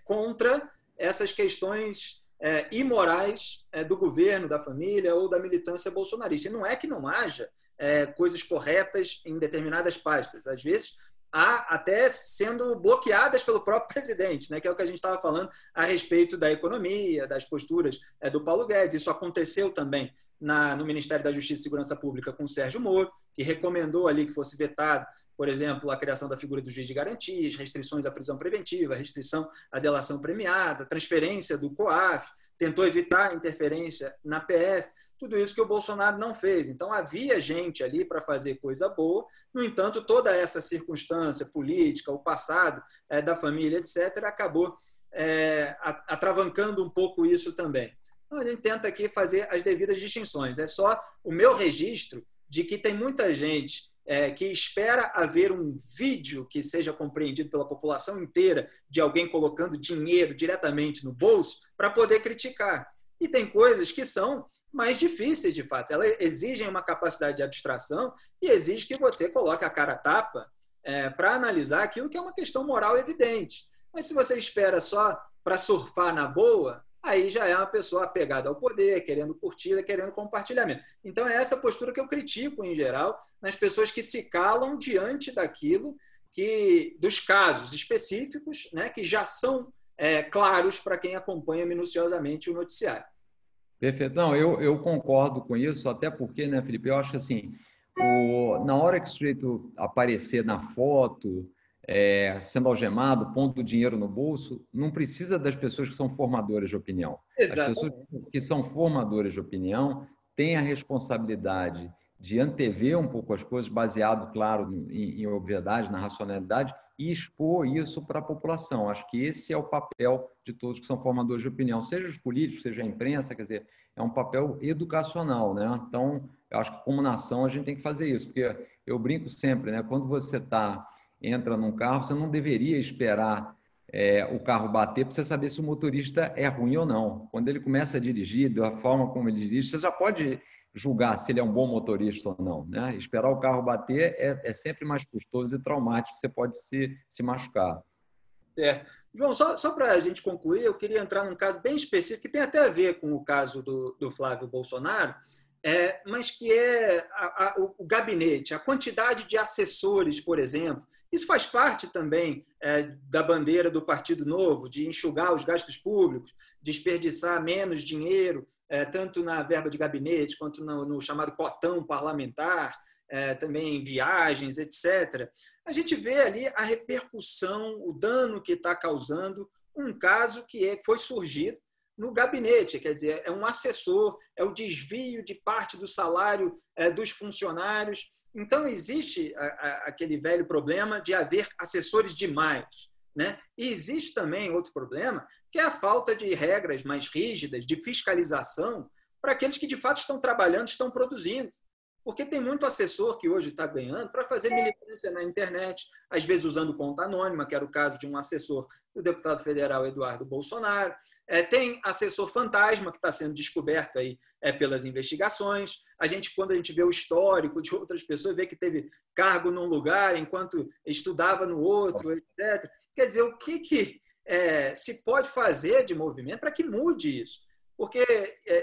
contra essas questões imorais do governo, da família ou da militância bolsonarista. E não é que não haja coisas corretas em determinadas pastas. Às vezes, há até sendo bloqueadas pelo próprio presidente, né? Que é o que a gente estava falando a respeito da economia, das posturas do Paulo Guedes. Isso aconteceu também no Ministério da Justiça e Segurança Pública com o Sérgio Moro, que recomendou ali que fosse vetado, por exemplo, a criação da figura do juiz de garantias, restrições à prisão preventiva, restrição à delação premiada, transferência do COAF, tentou evitar a interferência na PF. tudo isso que o Bolsonaro não fez. Então, havia gente ali para fazer coisa boa, no entanto, toda essa circunstância política, o passado da família, etc., acabou atravancando um pouco isso também. Então, a gente tenta aqui fazer as devidas distinções. É só o meu registro de que tem muita gente que espera haver um vídeo que seja compreendido pela população inteira de alguém colocando dinheiro diretamente no bolso para poder criticar. E tem coisas que são mais difíceis, de fato. Elas exigem uma capacidade de abstração e exigem que você coloque a cara a tapa para analisar aquilo que é uma questão moral evidente. Mas se você espera só para surfar na boa, aí já é uma pessoa apegada ao poder, querendo curtida, querendo compartilhamento. Então, é essa postura que eu critico, em geral, nas pessoas que se calam diante daquilo dos casos específicos, né, que já são claros para quem acompanha minuciosamente o noticiário. Perfeito. Não, eu concordo com isso, até porque, né, Felipe, eu acho que assim, na hora que o sujeito aparecer na foto, sendo algemado, pondo dinheiro no bolso, não precisa das pessoas que são formadoras de opinião. Exatamente. As pessoas que são formadoras de opinião têm a responsabilidade de antever um pouco as coisas, baseado, claro, em obviedade, na racionalidade, e expor isso para a população. Acho que esse é o papel de todos que são formadores de opinião, seja os políticos, seja a imprensa, quer dizer, é um papel educacional, né? Então, eu acho que como nação a gente tem que fazer isso, porque eu brinco sempre, né? Quando você entra num carro, você não deveria esperar o carro bater para você saber se o motorista é ruim ou não. Quando ele começa a dirigir, da forma como ele dirige, você já pode julgar se ele é um bom motorista ou não, né? Esperar o carro bater é sempre mais custoso e traumático, você pode se machucar. Certo. João, só para a gente concluir, eu queria entrar num caso bem específico, que tem até a ver com o caso do Flávio Bolsonaro, mas que é o gabinete, a quantidade de assessores, por exemplo. Isso faz parte também da bandeira do Partido Novo, de enxugar os gastos públicos, desperdiçar menos dinheiro, tanto na verba de gabinete, quanto no chamado cotão parlamentar, também em viagens, etc. A gente vê ali a repercussão, o dano que está causando um caso que foi surgido no gabinete, quer dizer, é um assessor, é o desvio de parte do salário dos funcionários. Então, existe aquele velho problema de haver assessores demais, né? E existe também outro problema, que é a falta de regras mais rígidas de fiscalização para aqueles que, de fato, estão trabalhando, estão produzindo. Porque tem muito assessor que hoje está ganhando para fazer militância na internet, às vezes usando conta anônima, que era o caso de um assessor do deputado federal Eduardo Bolsonaro. Tem assessor fantasma que está sendo descoberto aí pelas investigações. Quando a gente vê o histórico de outras pessoas, vê que teve cargo num lugar enquanto estudava no outro, etc. Quer dizer, o que se pode fazer de movimento para que mude isso? Porque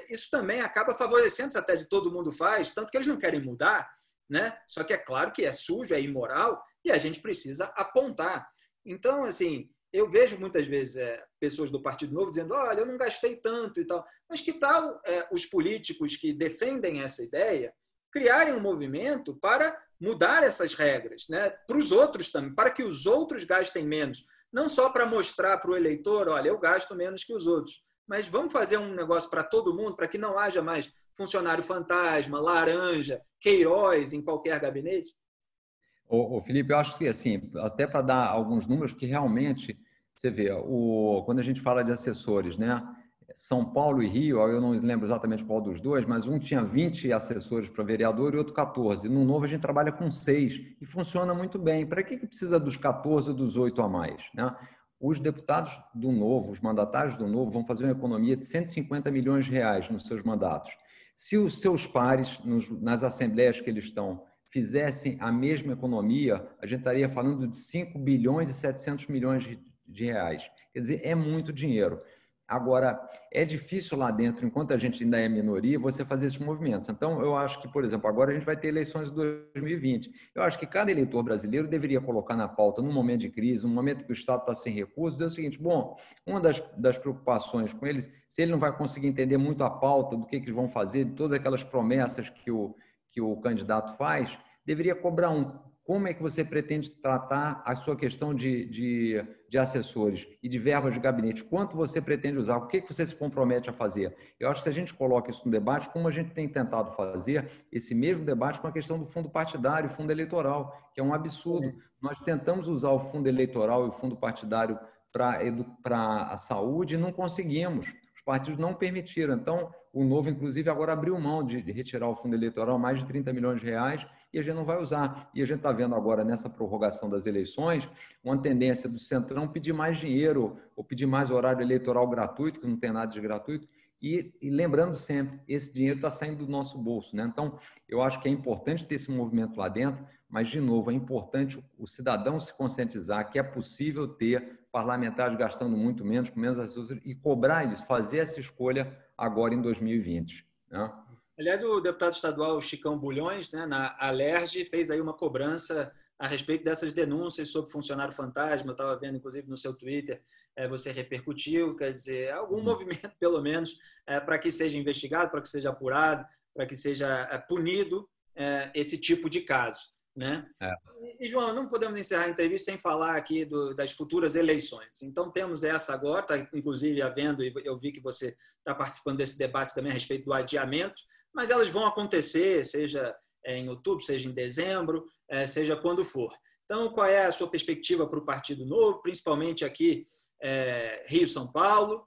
isso também acaba favorecendo, se até de todo mundo faz, tanto que eles não querem mudar, né? Só que é claro que é sujo, é imoral, e a gente precisa apontar. Então, assim, eu vejo muitas vezes pessoas do Partido Novo dizendo, olha, eu não gastei tanto e tal. Mas que tal os políticos que defendem essa ideia criarem um movimento para mudar essas regras, né? Para os outros também, para que os outros gastem menos. Não só para mostrar para o eleitor, olha, eu gasto menos que os outros, mas vamos fazer um negócio para todo mundo, para que não haja mais funcionário fantasma, laranja, Queiroz em qualquer gabinete? Felipe, eu acho que, assim, até para dar alguns números, que realmente, você vê, quando a gente fala de assessores, né? São Paulo e Rio, eu não lembro exatamente qual dos dois, mas um tinha 20 assessores para vereador e outro 14. No Novo a gente trabalha com 6 e funciona muito bem. Para que precisa dos 14 ou dos 8 a mais, né? Os deputados do Novo, os mandatários do Novo, vão fazer uma economia de 150 milhões de reais nos seus mandatos. Se os seus pares, nas assembleias que eles estão, fizessem a mesma economia, a gente estaria falando de 5 bilhões e 700 milhões de reais. Quer dizer, é muito dinheiro. Agora, é difícil lá dentro, enquanto a gente ainda é minoria, você fazer esses movimentos. Então, eu acho que, por exemplo, agora a gente vai ter eleições de 2020. Eu acho que cada eleitor brasileiro deveria colocar na pauta, num momento de crise, num momento que o Estado está sem recursos, é o seguinte, bom, uma das preocupações com eles, se ele não vai conseguir entender muito a pauta do que eles vão fazer, de todas aquelas promessas que o candidato faz, deveria cobrar como é que você pretende tratar a sua questão de assessores e de verbas de gabinete? Quanto você pretende usar? O que você se compromete a fazer? Eu acho que se a gente coloca isso no debate, como a gente tem tentado fazer esse mesmo debate com a questão do fundo partidário, fundo eleitoral, que é um absurdo. Nós tentamos usar o fundo eleitoral e o fundo partidário para a saúde e não conseguimos. Os partidos não permitiram. Então, o Novo, inclusive, agora abriu mão de retirar o fundo eleitoral, mais de 30 milhões de reais, e a gente não vai usar. E a gente está vendo agora, nessa prorrogação das eleições, uma tendência do Centrão pedir mais dinheiro ou pedir mais horário eleitoral gratuito, que não tem nada de gratuito, e lembrando sempre, esse dinheiro está saindo do nosso bolso, né? Então, eu acho que é importante ter esse movimento lá dentro, mas, de novo, é importante o cidadão se conscientizar que é possível ter parlamentares gastando muito menos, com menos recursos, e cobrar eles, fazer essa escolha agora em 2020. Né? Aliás, o deputado estadual Chicão Bulhões, né, na Alerj, fez aí uma cobrança a respeito dessas denúncias sobre funcionário fantasma. Eu estava vendo, inclusive, no seu Twitter, você repercutiu, quer dizer, algum movimento, pelo menos, para que seja investigado, para que seja apurado, para que seja punido esse tipo de caso. Né? E, João, não podemos encerrar a entrevista sem falar aqui das futuras eleições. Então, temos essa agora, está inclusive havendo, e eu vi que você está participando desse debate também a respeito do adiamento, mas elas vão acontecer, seja em outubro, seja em dezembro, seja quando for. Então, qual é a sua perspectiva para o Partido Novo, principalmente aqui Rio-São Paulo,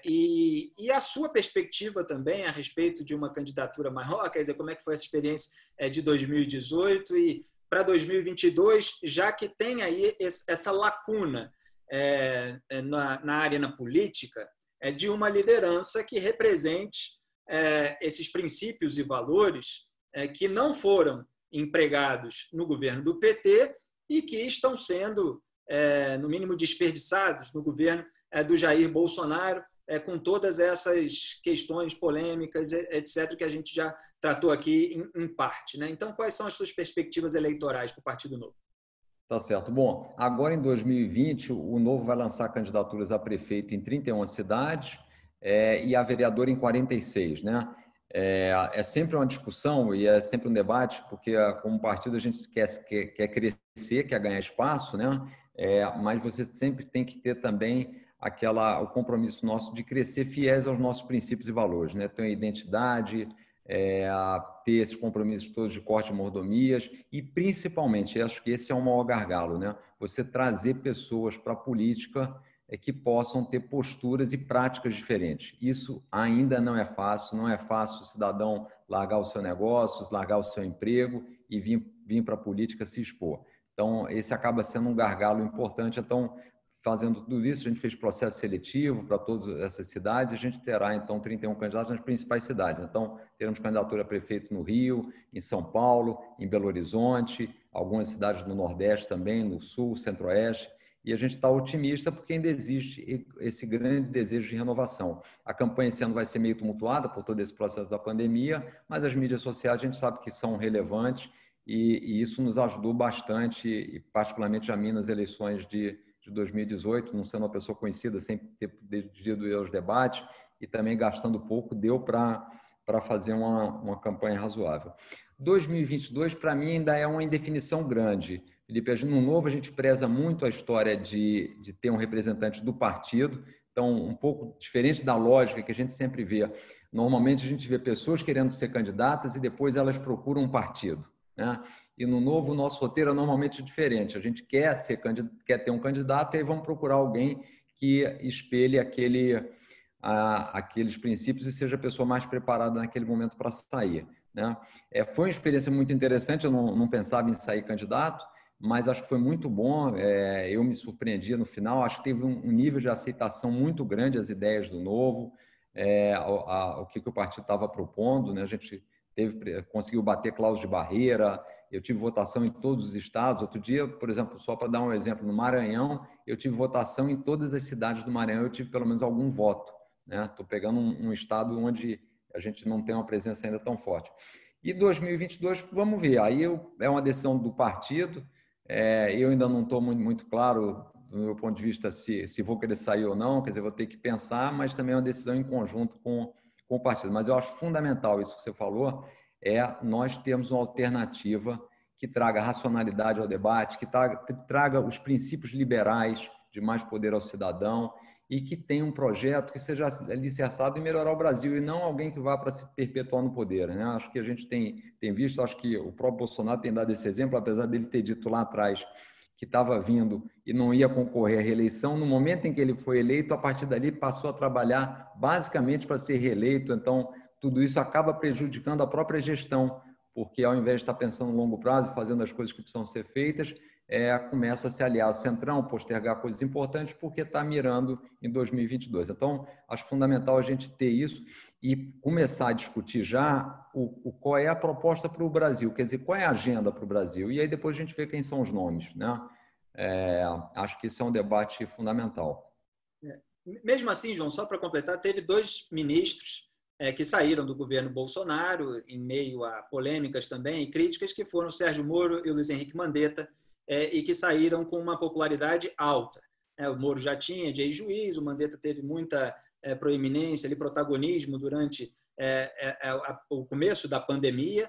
e a sua perspectiva também a respeito de uma candidatura maior, quer dizer, como é que foi essa experiência de 2018 e para 2022, já que tem aí essa lacuna na arena política de uma liderança que represente esses princípios e valores que não foram empregados no governo do PT e que estão sendo, no mínimo, desperdiçados no governo do Jair Bolsonaro, com todas essas questões polêmicas, etc., que a gente já tratou aqui em parte. Né? Então, quais são as suas perspectivas eleitorais para o Partido Novo? Tá certo. Bom, agora em 2020, o Novo vai lançar candidaturas a prefeito em 31 cidades e a vereador em 46, né? É sempre uma discussão e é sempre um debate, porque como partido a gente quer crescer, quer ganhar espaço, né? Mas você sempre tem que ter também o compromisso nosso de crescer fiéis aos nossos princípios e valores, né? Ter uma identidade, ter esses compromissos todos de corte de mordomias e, principalmente, acho que esse é o maior gargalo, né? Você trazer pessoas para a política que possam ter posturas e práticas diferentes. Isso ainda não é fácil o cidadão largar o seu negócio, largar o seu emprego e vir para a política se expor. Então, esse acaba sendo um gargalo importante. Então, fazendo tudo isso, a gente fez processo seletivo para todas essas cidades, a gente terá, então, 31 candidatos nas principais cidades. Então, teremos candidatura a prefeito no Rio, em São Paulo, em Belo Horizonte, algumas cidades no Nordeste também, no Sul, Centro-Oeste, e a gente está otimista porque ainda existe esse grande desejo de renovação. A campanha esse ano vai ser meio tumultuada por todo esse processo da pandemia, mas as mídias sociais a gente sabe que são relevantes e isso nos ajudou bastante, e particularmente a mim nas eleições de 2018, não sendo uma pessoa conhecida, sem ter dedido aos debates e também gastando pouco, deu para fazer uma campanha razoável. 2022, para mim, ainda é uma indefinição grande. Felipe, no Novo, a gente preza muito a história de ter um representante do partido, então, um pouco diferente da lógica que a gente sempre vê. Normalmente, a gente vê pessoas querendo ser candidatas e depois elas procuram um partido. Né? E no Novo, o nosso roteiro é normalmente diferente. A gente quer ter um candidato e aí vamos procurar alguém que espelhe aqueles princípios e seja a pessoa mais preparada naquele momento para sair. Né? Foi uma experiência muito interessante, eu não pensava em sair candidato, mas acho que foi muito bom, eu me surpreendi no final, acho que teve um nível de aceitação muito grande às ideias do Novo, o que o partido estava propondo, né? A gente conseguiu bater cláusula de barreira, eu tive votação em todos os estados. Outro dia, por exemplo, só para dar um exemplo, no Maranhão, eu tive votação em todas as cidades do Maranhão, eu tive pelo menos algum voto. Estou pegando um estado onde a gente não tem uma presença ainda tão forte. E 2022, vamos ver, aí é uma decisão do partido, eu ainda não estou muito claro, do meu ponto de vista, se vou querer sair ou não, quer dizer, vou ter que pensar, mas também é uma decisão em conjunto com o partido. Mas eu acho fundamental isso que você falou, nós termos uma alternativa que traga racionalidade ao debate, que traga os princípios liberais de mais poder ao cidadão e que tenha um projeto que seja alicerçado em melhorar o Brasil e não alguém que vá para se perpetuar no poder, né? Acho que a gente tem visto, acho que o próprio Bolsonaro tem dado esse exemplo, apesar dele ter dito lá atrás que estava vindo e não ia concorrer à reeleição. No momento em que ele foi eleito, a partir dali passou a trabalhar basicamente para ser reeleito. Então, tudo isso acaba prejudicando a própria gestão, porque ao invés de estar pensando no longo prazo e fazendo as coisas que precisam ser feitas, começa a se aliar ao Centrão, postergar coisas importantes, porque está mirando em 2022. Então, acho fundamental a gente ter isso e começar a discutir já qual é a proposta para o Brasil, quer dizer, qual é a agenda para o Brasil. E aí depois a gente vê quem são os nomes, né? Acho que isso é um debate fundamental. Mesmo assim, João, só para completar, teve 2 ministros que saíram do governo Bolsonaro, em meio a polêmicas também e críticas, que foram o Sérgio Moro e o Luiz Henrique Mandetta, e que saíram com uma popularidade alta. O Moro já tinha de ex-juiz, o Mandetta teve muita proeminência, ali, protagonismo durante o começo da pandemia.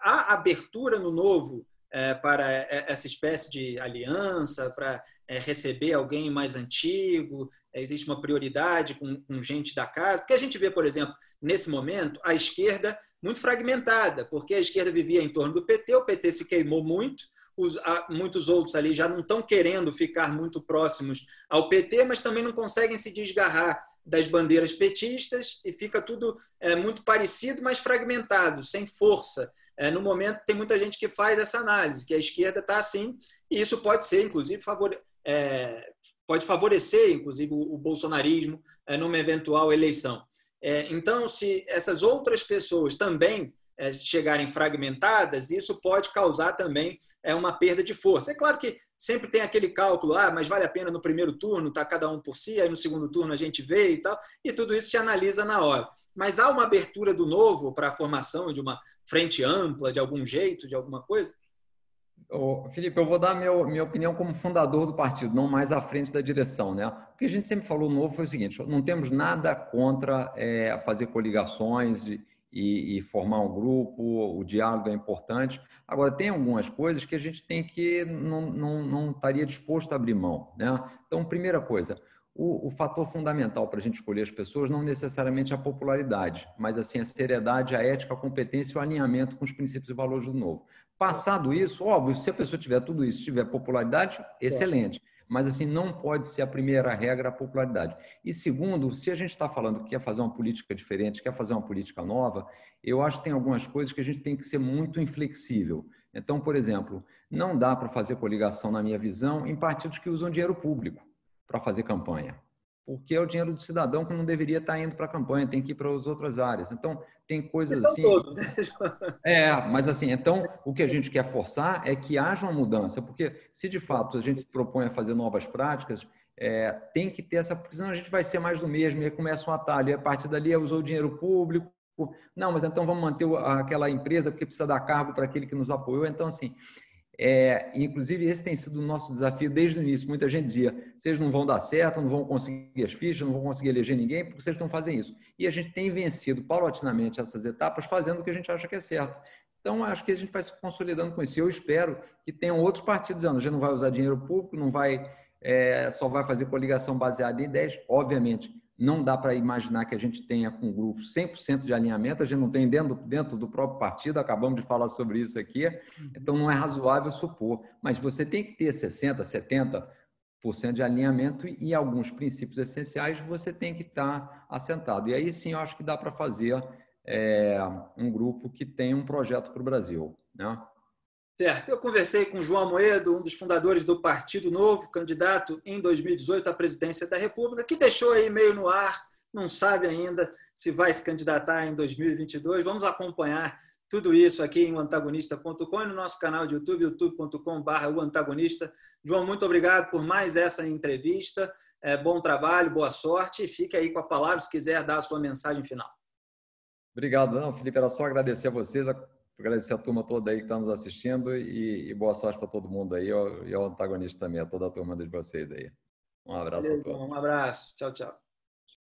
A abertura no Novo para essa espécie de aliança, para receber alguém mais antigo, existe uma prioridade com gente da casa, porque a gente vê, por exemplo, nesse momento, a esquerda muito fragmentada, porque a esquerda vivia em torno do PT, o PT se queimou muito, muitos outros ali já não estão querendo ficar muito próximos ao PT, mas também não conseguem se desgarrar das bandeiras petistas e fica tudo muito parecido, mas fragmentado, sem força. No momento, tem muita gente que faz essa análise, que a esquerda está assim, e isso pode ser, inclusive, pode favorecer, inclusive, o bolsonarismo numa eventual eleição. Então, se essas outras pessoas também chegarem fragmentadas, isso pode causar também uma perda de força. É claro que sempre tem aquele cálculo, mas vale a pena no primeiro turno, está cada um por si, aí no segundo turno a gente vê e tal, e tudo isso se analisa na hora. Mas há uma abertura do Novo para a formação de uma frente ampla, de algum jeito, de alguma coisa? Felipe, eu vou dar minha opinião como fundador do partido, não mais à frente da direção, né? O que a gente sempre falou no Novo foi o seguinte: não temos nada contra fazer coligações e formar um grupo, o diálogo é importante. Agora, tem algumas coisas que a gente tem que não estaria disposto a abrir mão, né? Então, primeira coisa, o fator fundamental para a gente escolher as pessoas não necessariamente a popularidade, mas assim a seriedade, a ética, a competência e o alinhamento com os princípios e valores do Novo. Passado isso, óbvio, se a pessoa tiver tudo isso, tiver popularidade, excelente. Mas assim, não pode ser a primeira regra a popularidade. E segundo, se a gente está falando que quer fazer uma política diferente, quer fazer uma política nova, eu acho que tem algumas coisas que a gente tem que ser muito inflexível. Então, por exemplo, não dá para fazer coligação, na minha visão, em partidos que usam dinheiro público para fazer campanha. Porque é o dinheiro do cidadão que não deveria estar indo para a campanha, tem que ir para as outras áreas. Então, tem coisas assim... Todos, né? Mas assim, então, o que a gente quer forçar é que haja uma mudança, porque se de fato a gente se propõe a fazer novas práticas, tem que ter essa... Porque senão a gente vai ser mais do mesmo, e aí começa um atalho, e a partir dali usou o dinheiro público, não, mas então vamos manter aquela empresa porque precisa dar cargo para aquele que nos apoiou. Então, assim... inclusive, esse tem sido o nosso desafio desde o início. Muita gente dizia, vocês não vão dar certo, não vão conseguir as fichas, não vão conseguir eleger ninguém, porque vocês não fazem isso. E a gente tem vencido paulatinamente essas etapas, fazendo o que a gente acha que é certo. Então, acho que a gente vai se consolidando com isso. E eu espero que tenham outros partidos dizendo, a gente não vai usar dinheiro público, não vai, só vai fazer coligação baseada em ideias. Obviamente, não dá para imaginar que a gente tenha com um grupo 100% de alinhamento, a gente não tem dentro do próprio partido, acabamos de falar sobre isso aqui, então não é razoável supor, mas você tem que ter 60%, 70% de alinhamento e alguns princípios essenciais você tem que estar assentado. E aí sim eu acho que dá para fazer um grupo que tem um projeto para o Brasil, né? Certo. Eu conversei com João Amoedo, um dos fundadores do Partido Novo, candidato em 2018 à presidência da República, que deixou aí meio no ar, não sabe ainda se vai se candidatar em 2022. Vamos acompanhar tudo isso aqui em oantagonista.com e no nosso canal de YouTube, youtube.com/oantagonista. João, muito obrigado por mais essa entrevista. Bom trabalho, boa sorte e fique aí com a palavra se quiser dar a sua mensagem final. Obrigado, não, Felipe, era só agradecer a vocês, agradecer a turma toda aí que está nos assistindo e boa sorte para todo mundo aí e ao antagonista também, a toda a turma de vocês aí. Um abraço a Valeu, todos. João. Um abraço. Tchau, tchau.